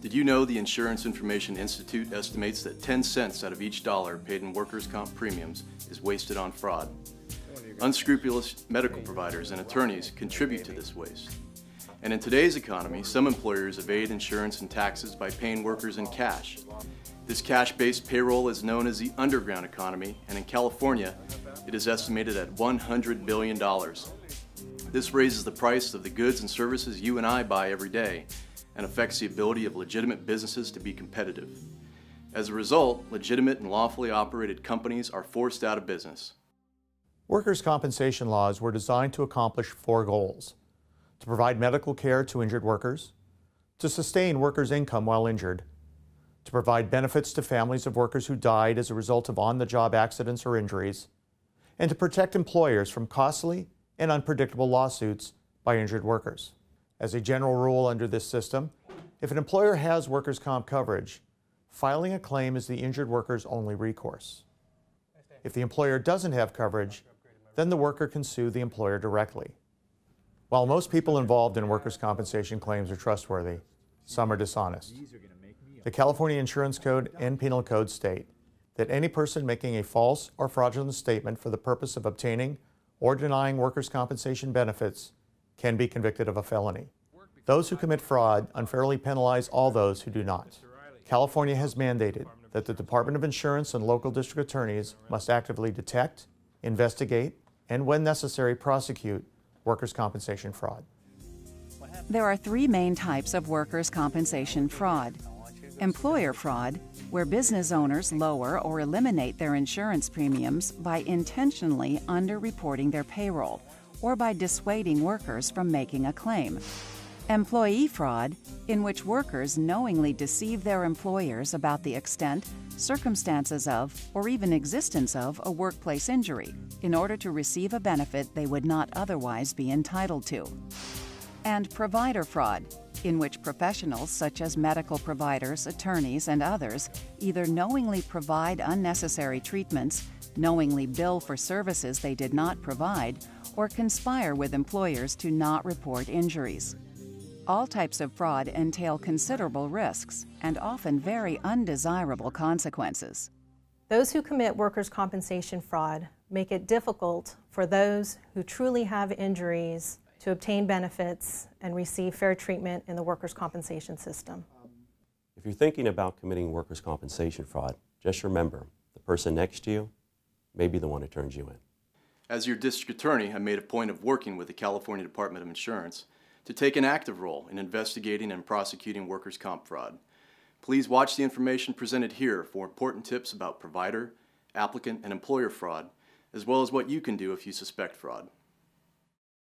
Did you know the Insurance Information Institute estimates that 10 cents out of each dollar paid in workers' comp premiums is wasted on fraud? Unscrupulous medical providers and attorneys contribute to this waste. And in today's economy, some employers evade insurance and taxes by paying workers in cash. This cash-based payroll is known as the underground economy, and in California, it is estimated at $100 billion. This raises the price of the goods and services you and I buy every day, and affects the ability of legitimate businesses to be competitive. As a result, legitimate and lawfully operated companies are forced out of business. Workers' compensation laws were designed to accomplish 4 goals: to provide medical care to injured workers, to sustain workers' income while injured, to provide benefits to families of workers who died as a result of on-the-job accidents or injuries, and to protect employers from costly and unpredictable lawsuits by injured workers. As a general rule under this system, if an employer has workers' comp coverage, filing a claim is the injured worker's only recourse. If the employer doesn't have coverage, then the worker can sue the employer directly. While most people involved in workers' compensation claims are trustworthy, some are dishonest. The California Insurance Code and Penal Code state that any person making a false or fraudulent statement for the purpose of obtaining or denying workers' compensation benefits can be convicted of a felony. Those who commit fraud unfairly penalize all those who do not. California has mandated that the Department of Insurance and local district attorneys must actively detect, investigate, and when necessary, prosecute workers' compensation fraud. There are 3 main types of workers' compensation fraud. Employer fraud, where business owners lower or eliminate their insurance premiums by intentionally underreporting their payroll or by dissuading workers from making a claim. Employee fraud, in which workers knowingly deceive their employers about the extent, circumstances of, or even existence of a workplace injury in order to receive a benefit they would not otherwise be entitled to. And provider fraud, in which professionals such as medical providers, attorneys, and others either knowingly provide unnecessary treatments, knowingly bill for services they did not provide, or conspire with employers to not report injuries. All types of fraud entail considerable risks and often very undesirable consequences. Those who commit workers' compensation fraud make it difficult for those who truly have injuries to obtain benefits and receive fair treatment in the workers' compensation system. If you're thinking about committing workers' compensation fraud, just remember, the person next to you may be the one who turns you in. As your district attorney, I made a point of working with the California Department of Insurance to take an active role in investigating and prosecuting workers' comp fraud. Please watch the information presented here for important tips about provider, applicant, and employer fraud, as well as what you can do if you suspect fraud.